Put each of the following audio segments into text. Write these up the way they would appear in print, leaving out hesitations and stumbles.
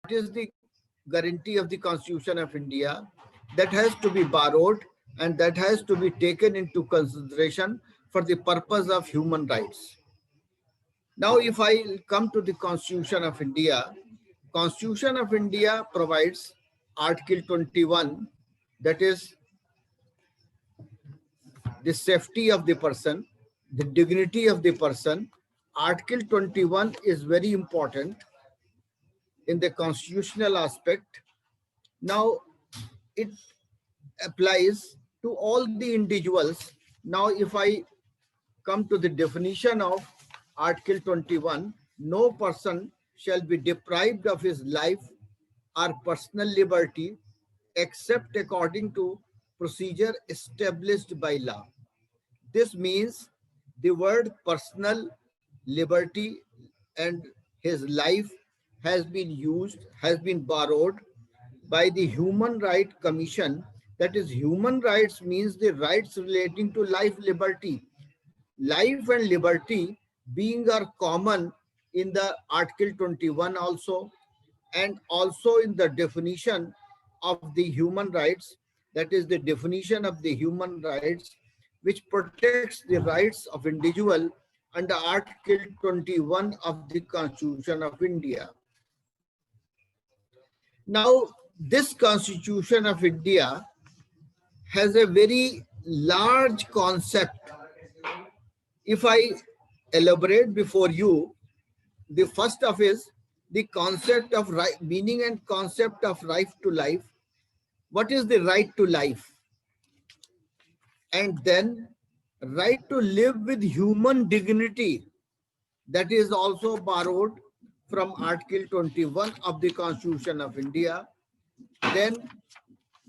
is the guarantee of the Constitution of India? That has to be borrowed and that has to be taken into consideration for the purpose of human rights. Now, if I come to the Constitution of India, Constitution of India provides Article 21, that is the safety of the person, the dignity of the person. Article 21 is very important in the constitutional aspect. Now, it applies to all the individuals. Now, if I come to the definition of Article 21, no person shall be deprived of his life or personal liberty except according to procedure established by law. This means the word personal liberty and his life has been used, has been borrowed by the Human Rights Commission. That is, human rights means the rights relating to life, liberty. Life and liberty being are common in the Article 21 also, and also in the definition of the human rights, that is the definition of the human rights, which protects the rights of individual under Article 21 of the Constitution of India. Now, this Constitution of India has a very large concept. If I elaborate before you, the first of is the concept of right, meaning and concept of right to life. What is the right to life? And then right to live with human dignity, that is also borrowed from Article 21 of the Constitution of India. Then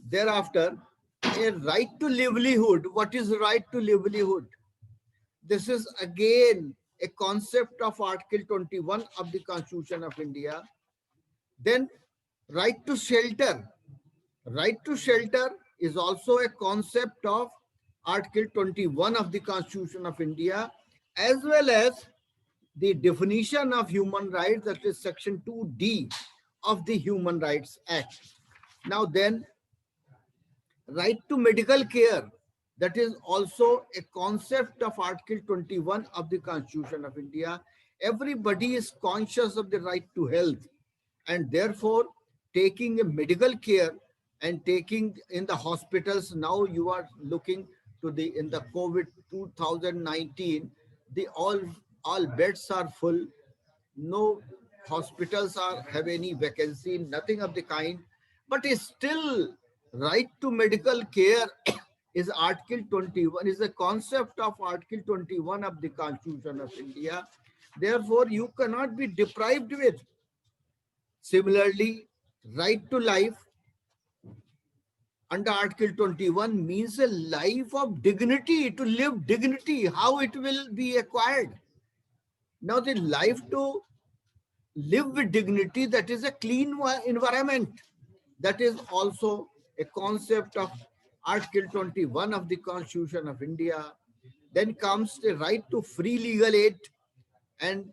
thereafter, a right to livelihood. What is right to livelihood? This is again a concept of Article 21 of the Constitution of India. Then right to shelter. Right to shelter is also a concept of Article 21 of the Constitution of India, as well as the definition of human rights, that is Section 2D of the Human Rights Act. Now then, right to medical care, that is also a concept of Article 21 of the Constitution of India. Everybody is conscious of the right to health, and therefore taking a medical care and taking in the hospitals. Now you are looking to the in the COVID 2019, the all beds are full. No hospitals are have any vacancy, nothing of the kind. But is still right to medical care is Article 21, is a concept of Article 21 of the Constitution of India. Therefore, you cannot be deprived with. Similarly, right to life under Article 21 means a life of dignity, to live dignity, how it will be acquired. Now, the life to live with dignity, that is a clean environment. That is also a concept of Article 21 of the Constitution of India. Then comes the right to free legal aid, and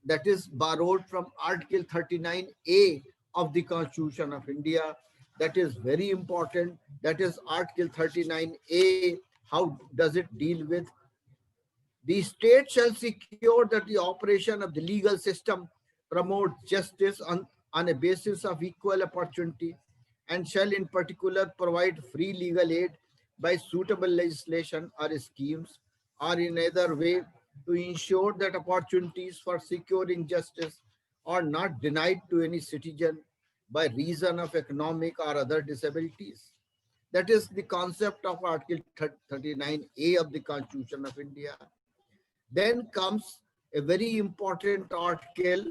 that is borrowed from Article 39A of the Constitution of India. That is very important. That is Article 39A. How does it deal with? The state shall secure that the operation of the legal system promotes justice on a basis of equal opportunity, and shall in particular provide free legal aid by suitable legislation or schemes, or in either way to ensure that opportunities for securing justice are not denied to any citizen by reason of economic or other disabilities. That is the concept of Article 39A of the Constitution of India. Then comes a very important article,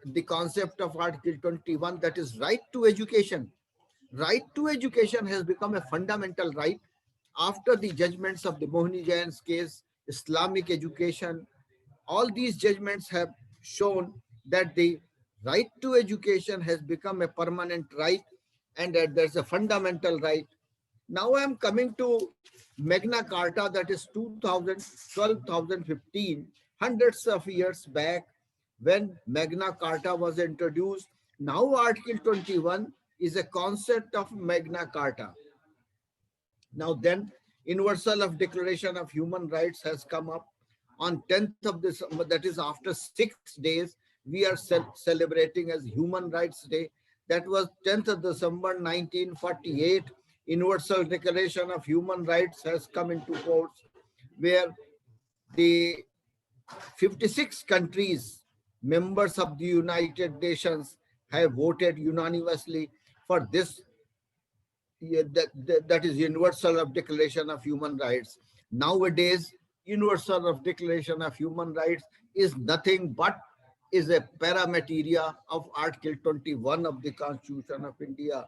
the concept of Article 21, that is right to education. Right to education has become a fundamental right after the judgments of the Mohini Jain's case, Islamic education. All these judgments have shown that the right to education has become a permanent right, and that there's a fundamental right. Now I am coming to Magna Carta, that is 2012-2015, hundreds of years back. when Magna Carta was introduced. Now Article 21 is a concept of Magna Carta. Now then, Universal of Declaration of Human Rights has come up on 10th of December, that is after 6 days, we are celebrating as Human Rights Day. That was 10th of December 1948. Universal Declaration of Human Rights has come into force, where the 56 countries, members of the United Nations, have voted unanimously for this. That is Universal of Declaration of Human Rights. Nowadays, Universal of Declaration of Human Rights is nothing but is a paramateria of Article 21 of the Constitution of India.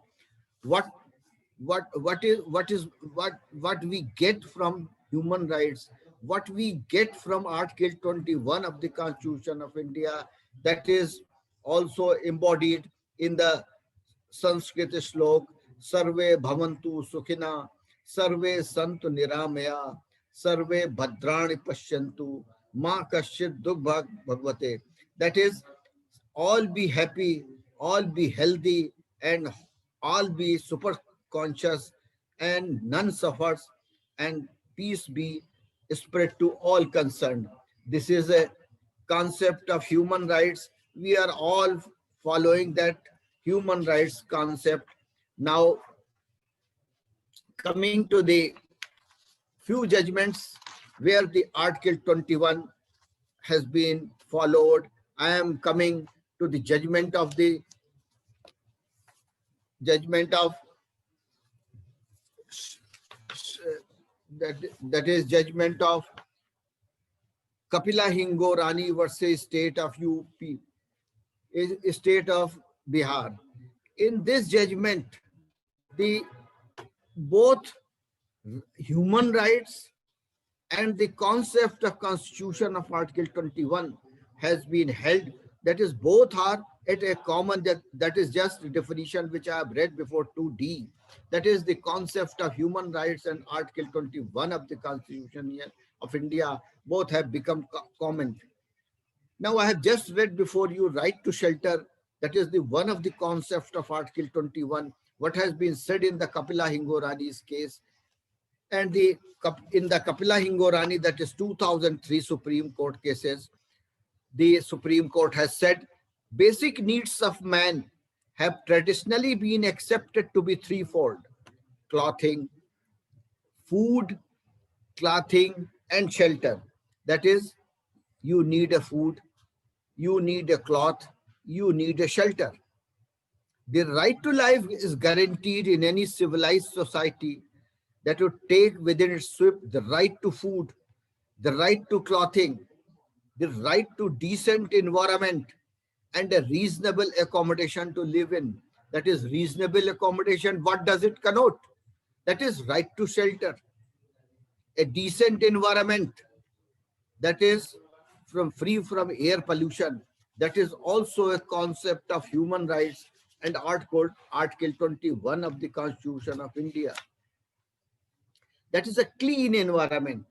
What what we get from human rights, what we get from Article 21 of the Constitution of India, that is also embodied in the Sanskrit shlok, Sarve Bhavantu Sukhina, Sarve Santu Niramaya, Sarve Bhadrani Pashyantu, Ma Kashit Dukh Bhagavate. That is, all be happy, all be healthy, and all be super conscious, and none suffers, and peace be spread to all concerned. This is a concept of human rights. We are all following that human rights concept. Now, coming to the few judgments where the Article 21 has been followed, I am coming to the judgment of that is judgment of Kapila Hingorani versus state of UP, state of Bihar. In this judgment, the both human rights and the concept of Constitution of Article 21 has been held. That is, both are at a common, that is just the definition which I have read before 2D. That is the concept of human rights and Article 21 of the Constitution of India, both have become common. Now I have just read before you right to shelter. That is the one of the concept of Article 21, what has been said in the Kapila Hingorani's case. And in the Kapila Hingorani, that is 2003 Supreme Court cases, the Supreme Court has said basic needs of man have traditionally been accepted to be threefold: clothing, food, clothing, and shelter. That is, you need a food, you need a cloth, you need a shelter. The right to life is guaranteed in any civilized society that would take within its sweep the right to food, the right to clothing, the right to decent environment, and a reasonable accommodation to live in. That is reasonable accommodation. What does it connote? That is right to shelter, a decent environment, that is free from air pollution. That is also a concept of human rights and Article 21 of the Constitution of India. That is a clean environment.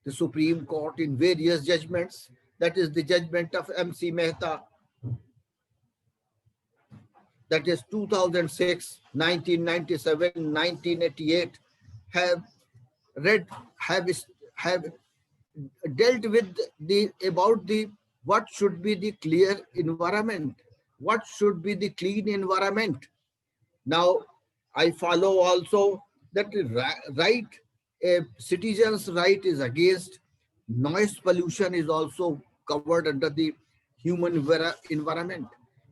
The Supreme Court in various judgments, that is the judgment of M.C. Mehta, that is 2006, 1997, 1988, have dealt with about what should be the clear environment, what should be the clean environment. Now, I follow also that right, a citizen's right is against noise pollution is also covered under the human environment.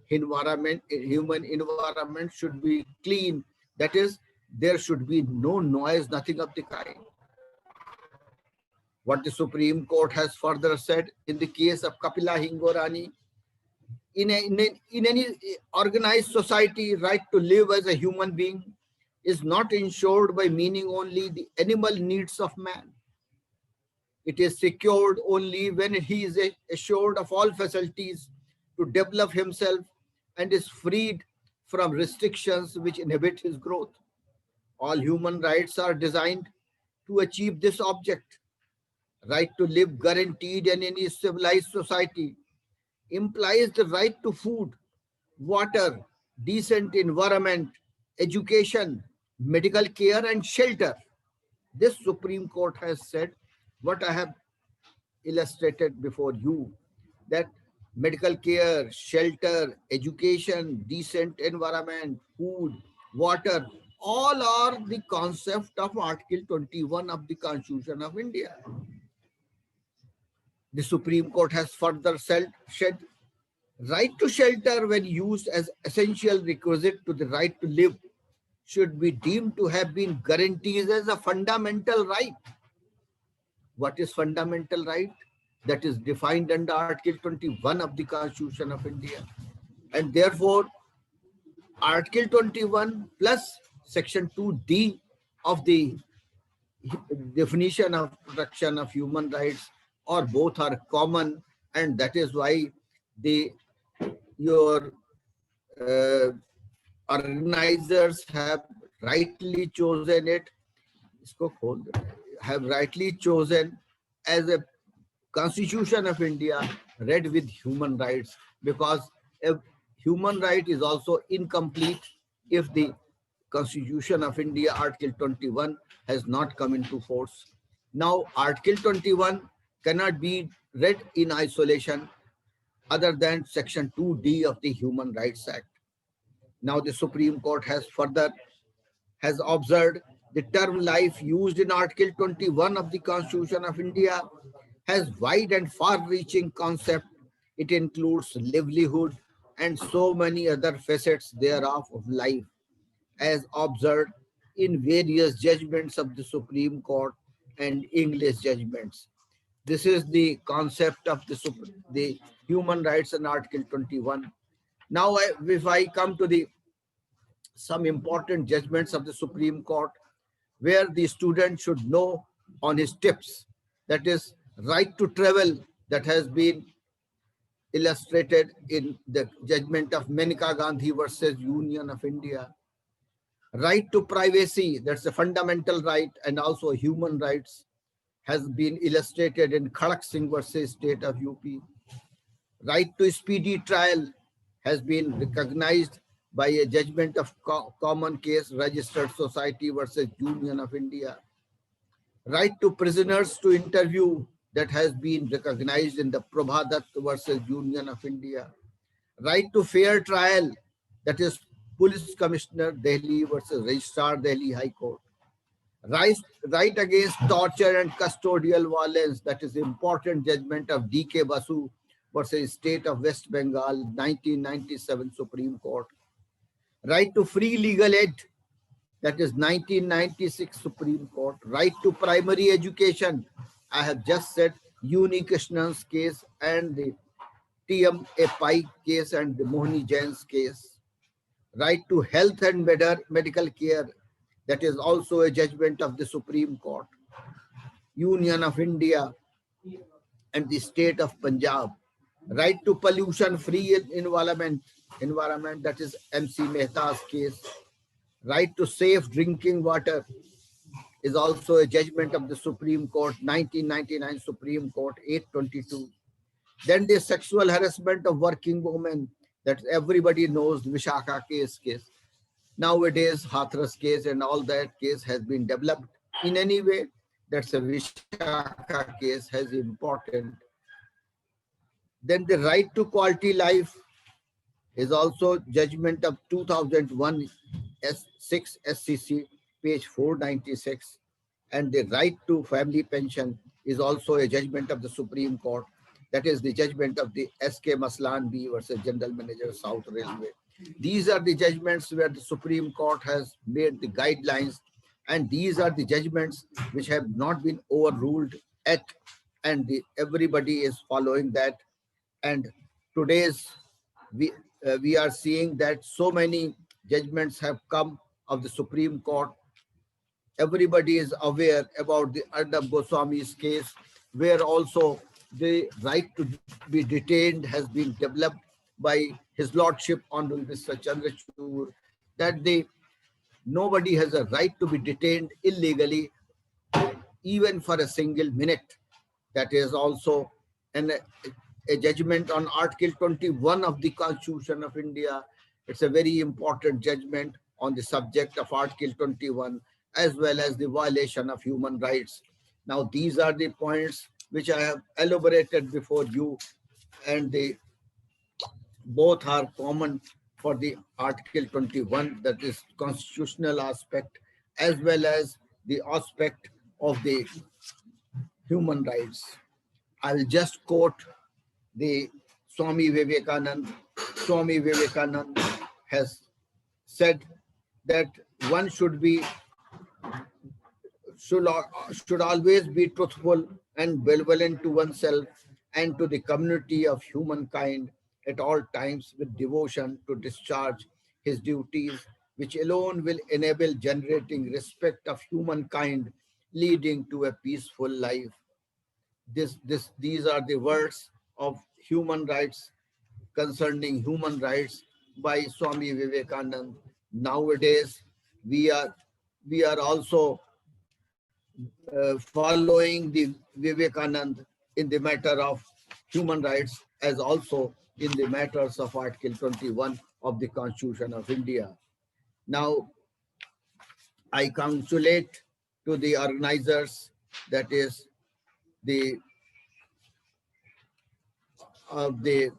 Human environment should be clean. That is, there should be no noise, nothing of the kind. What the Supreme Court has further said in the case of Kapila Hingorani, in any organized society, right to live as a human being is not ensured by meaning only the animal needs of man. It is secured only when he is assured of all facilities to develop himself and is freed from restrictions which inhibit his growth. All human rights are designed to achieve this object. Right to live guaranteed in any civilized society. implies the right to food, water, decent environment, education, medical care, and shelter. This Supreme Court has said what I have illustrated before you, that medical care, shelter, education, decent environment, food, water, all are the concept of Article 21 of the Constitution of India. The Supreme Court has further said right to shelter, when used as essential requisite to the right to live, should be deemed to have been guaranteed as a fundamental right. What is fundamental right? That is defined under Article 21 of the Constitution of India. And therefore, Article 21 plus Section 2D of the definition of protection of human rights, or both are common, and that is why your organizers have rightly chosen it, have rightly chosen as a Constitution of India read with human rights, because a human right is also incomplete if the Constitution of India Article 21 has not come into force. Now Article 21 cannot be read in isolation other than Section 2D of the Human Rights Act. Now the Supreme Court has observed the term life used in Article 21 of the Constitution of India has wide and far-reaching concept. It includes livelihood and so many other facets thereof of life, as observed in various judgments of the Supreme Court and English judgments. This is the concept of the human rights in Article 21. Now, if I come to some important judgments of the Supreme Court, where the student should know on his tips, that is right to travel, that has been illustrated in the judgment of Maneka Gandhi versus Union of India. Right to privacy, that's a fundamental right and also human rights, has been illustrated in Khadak Singh versus State of UP. Right to speedy trial has been recognized by a judgment of Common Case Registered Society versus Union of India. Right to prisoners to interview, that has been recognized in the Prabha Dutt versus Union of India. Right to fair trial, that is Police Commissioner Delhi versus Registrar Delhi High Court. Right against torture and custodial violence, that is important judgment of D.K. Basu versus State of West Bengal, 1997 Supreme Court. Right to free legal aid, that is 1996 Supreme Court. Right to primary education, I have just said Uni Krishnan's case and the T.M.A. Pai case and the Mohini Jain's case. Right to health and medical care, that is also a judgment of the Supreme Court. Union of India and the State of Punjab. Right to pollution-free environment, that is MC Mehta's case. Right to safe drinking water is also a judgment of the Supreme Court, 1999 Supreme Court, 822. Then the sexual harassment of working women, that everybody knows, Vishakha case. Nowadays, Hathras case and all that case has been developed. In any way, that's a Vishakha case has important. Then the right to quality life is also judgment of 2001 6 SCC, page 496. And the right to family pension is also a judgment of the Supreme Court. That is the judgment of the S.K. Maslan B versus General Manager South Railway. These are the judgments where the Supreme Court has made the guidelines, and these are the judgments which have not been overruled yet, and everybody is following that. And today's we are seeing that so many judgments have come of the Supreme Court. Everybody is aware about the Arnab Goswami's case, where also the right to be detained has been developed by His Lordship Honorable Mr. Chandrachud, that nobody has a right to be detained illegally, even for a single minute. That is also a judgment on Article 21 of the Constitution of India. It's a very important judgment on the subject of Article 21, as well as the violation of human rights. Now, these are the points which I have elaborated before you, and they both are common for the Article 21, that is constitutional aspect, as well as the aspect of the human rights. I'll just quote the Swami Vivekananda. Swami Vivekananda has said that one should, should always be truthful and benevolent to oneself and to the community of humankind at all times, with devotion to discharge his duties, which alone will enable generating respect of humankind, leading to a peaceful life. These are the words of human rights, concerning human rights, by Swami Vivekananda. Nowadays, we are also following the Vivekananda in the matter of human rights, as also in the matters of Article 21 of the Constitution of India. Now, I congratulate to the organizers, that is the of the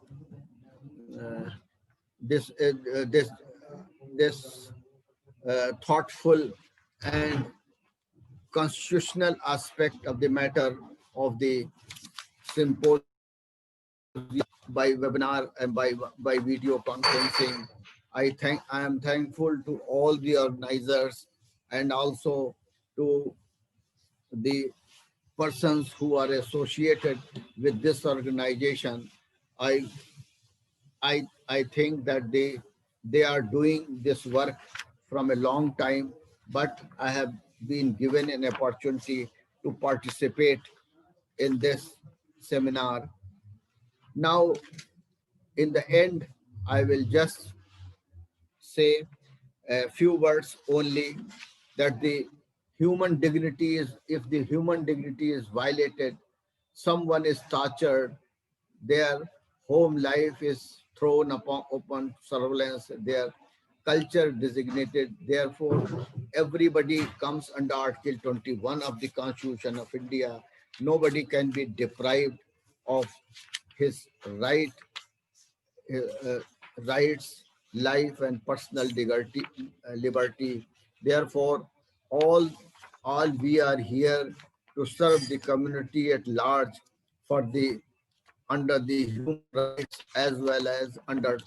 uh, this this thoughtful and constitutional aspect of the matter of the symposium by webinar and by video conferencing. I am thankful to all the organizers and also to the persons who are associated with this organization. I I think that they are doing this work from a long time, but I have been given an opportunity to participate in this seminar. Now, in the end, I will just say a few words only, that the human dignity is, if the human dignity is violated, someone is tortured, their home life is thrown upon surveillance, their culture designated. Therefore, everybody comes under Article 21 of the Constitution of India. Nobody can be deprived of his uh, rights, life, and personal liberty. Therefore, all, all we are here to serve the community at large for the under the human rights as well as under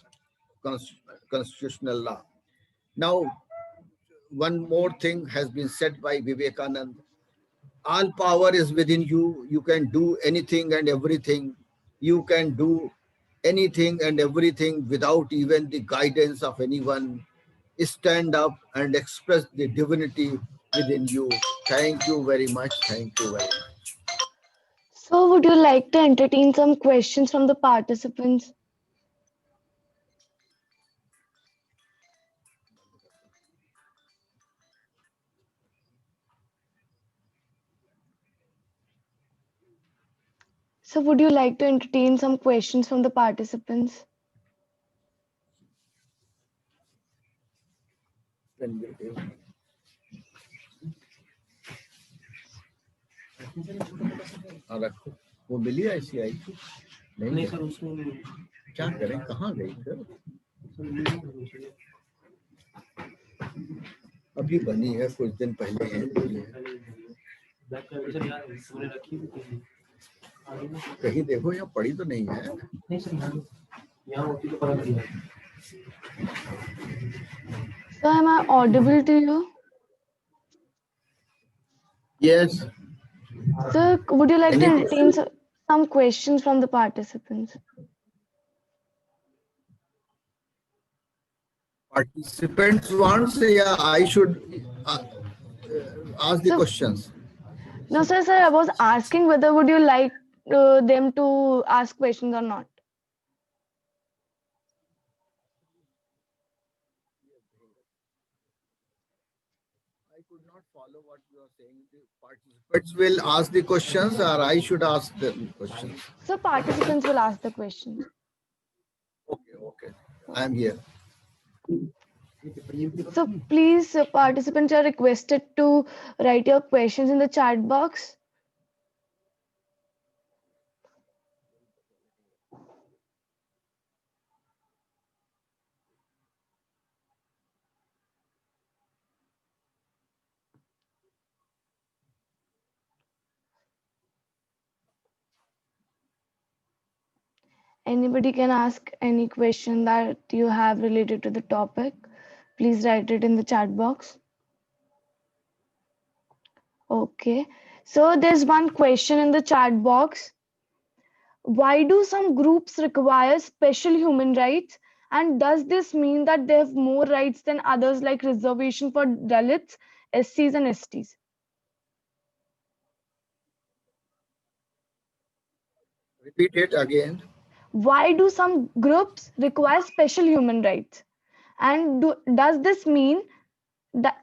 constitutional law. Now, one more thing has been said by Vivekananda. All power is within you. You can do anything and everything. You can do anything and everything without even the guidance of anyone. Stand up and express the divinity within you. Thank you very much. Thank you very much. So, would you like to entertain some questions from the participants? So, would you like to entertain some questions from the participants? रखो, वो मिली ICI नहीं sir, उसमें क्या करें, कहाँ गई फिर? अभी बनी है, कुछ दिन पहले ही बनी है। कहीं देखो, यहाँ पड़ी तो नहीं है। नहीं सर, यहाँ होती तो पता नहीं है। So, am I audible to you? Yes. So, would you like to entertain some questions from the participants? Participants wants, yeah, I should ask the questions. No, sir, I was asking whether would you like them to ask questions or not. I could not follow what you are saying. The participants will ask the questions, or I should ask the questions. So participants will ask the questions. Okay, okay. I am here. So please, participants are requested to write your questions in the chat box. Anybody can ask any question that you have related to the topic. Please write it in the chat box. Okay. So there's one question in the chat box. Why do some groups require special human rights? And does this mean that they have more rights than others, like reservation for Dalits, SCs, and STs? Repeat it again. Why do some groups require special human rights? And does this mean that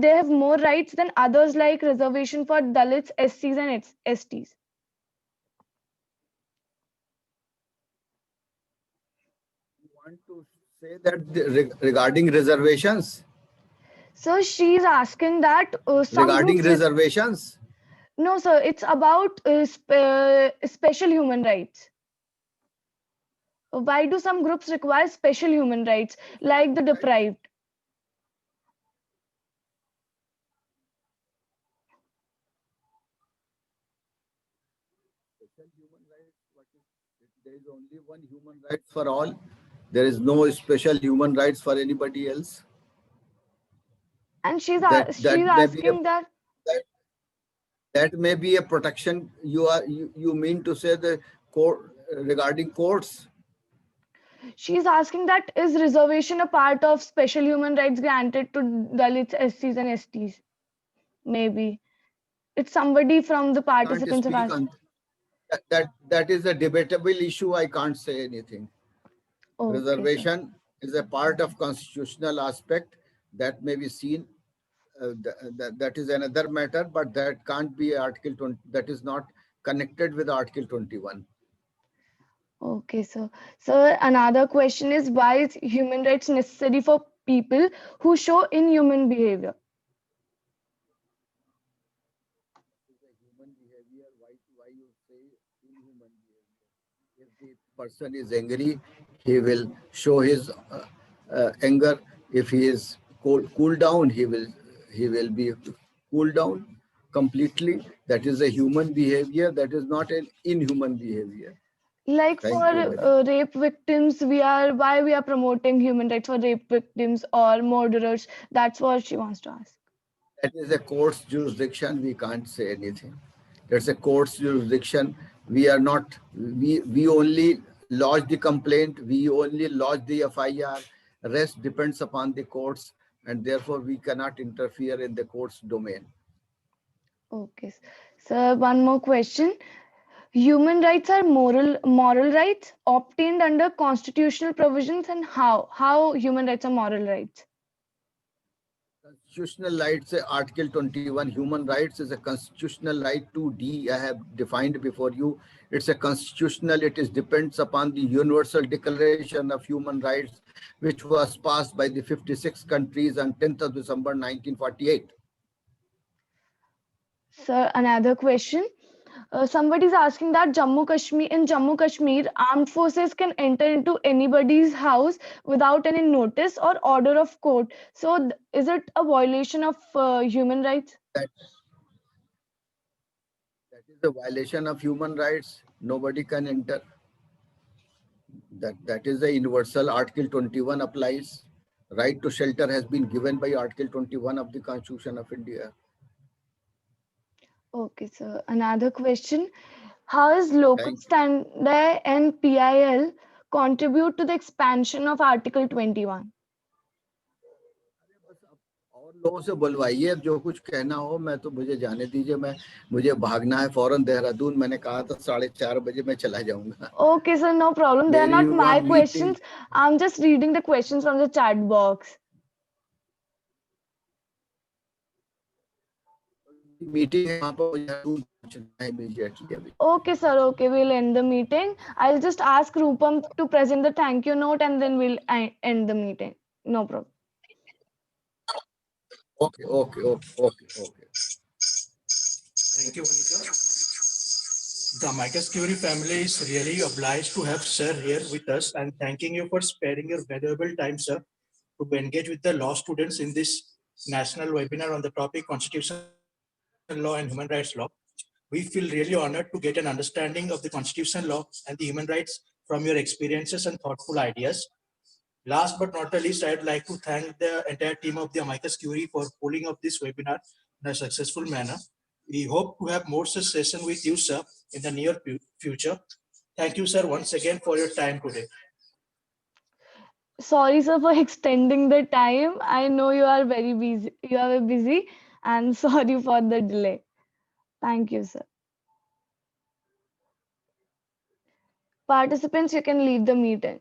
they have more rights than others, like reservation for Dalits, SCs, and STs? You want to say that regarding reservations? So she's asking that some Regarding groups reservations? no, sir, it's about special human rights. Why do some groups require special human rights, like the deprived? Special human rights? There is only one human right for all. There is no special human rights for anybody else. And she's That may be asking that. That may be a protection. You mean to say the court regarding courts? She's asking that is reservation a part of special human rights granted to Dalits, SCs, and STs? Maybe it's somebody from the Can't participants have speak asked. on that is a debatable issue. I can't say anything. Okay, Reservation is a part of constitutional aspect that may be seen. That is another matter, but that can't be Article 20. That is not connected with Article 21. Okay, so another question is, why is human rights necessary for people who show inhuman behavior? Human behavior. Why you say inhuman behavior? If the person is angry, he will show his anger. If he is cool down, he will be cool down completely. That is a human behavior. That is not an inhuman behavior. Like for rape victims, why we are promoting human rights for rape victims or murderers? That's what she wants to ask. That is a court's jurisdiction. We can't say anything. That's a court's jurisdiction. We are not. We only lodge the complaint. We only lodge the FIR. Rest depends upon the courts, and therefore we cannot interfere in the court's domain. Okay, so one more question. Human rights are moral rights obtained under constitutional provisions, and how human rights are moral rights? Constitutional rights, Article 21, human rights is a constitutional right. 2D, I have defined before you. It's a constitutional, it is depends upon the Universal Declaration of Human Rights, which was passed by the 56 countries on 10th of December 1948. Sir, another question. Somebody's asking that in Jammu Kashmir, armed forces can enter into anybody's house without any notice or order of court. So is it a violation of human rights? That is a violation of human rights. Nobody can enter. That is the universal. Article 21 applies. Right to shelter has been given by Article 21 of the Constitution of India. Okay, so another question. How is local standard and PIL contribute to the expansion of Article 21? और लोगों से बुलवाइए, जो कुछ कहना हो. मैं तो मुझे जाने दीजिए, मुझे भागना है फौरन देहरादून. मैंने कहा था 4:30 बजे मैं चला जाऊंगा. Okay, sir, no problem. They are not my questions. I'm just reading the questions from the chat box. Meeting है वहाँ पर, we have to चलना है immediately अभी. Okay, sir. Okay, we'll end the meeting. I'll just ask Rupam to present the thank you note and then we'll end the meeting. No problem. Okay. Thank you, Monica. The Amicus Curie family is really obliged to have sir here with us, and thanking you for sparing your valuable time, sir, to engage with the law students in this national webinar on the topic Constitutional Law and Human Rights Law. We feel really honored to get an understanding of the constitutional law and the human rights from your experiences and thoughtful ideas. Last but not the least, I'd like to thank the entire team of the Amicus Curie for pulling up this webinar in a successful manner. We hope to have more such session with you, sir, in the near future. Thank you, sir, once again for your time today. Sorry, sir, for extending the time. I know you are very busy. You are busy, and sorry for the delay. Thank you, sir. Participants, you can leave the meeting.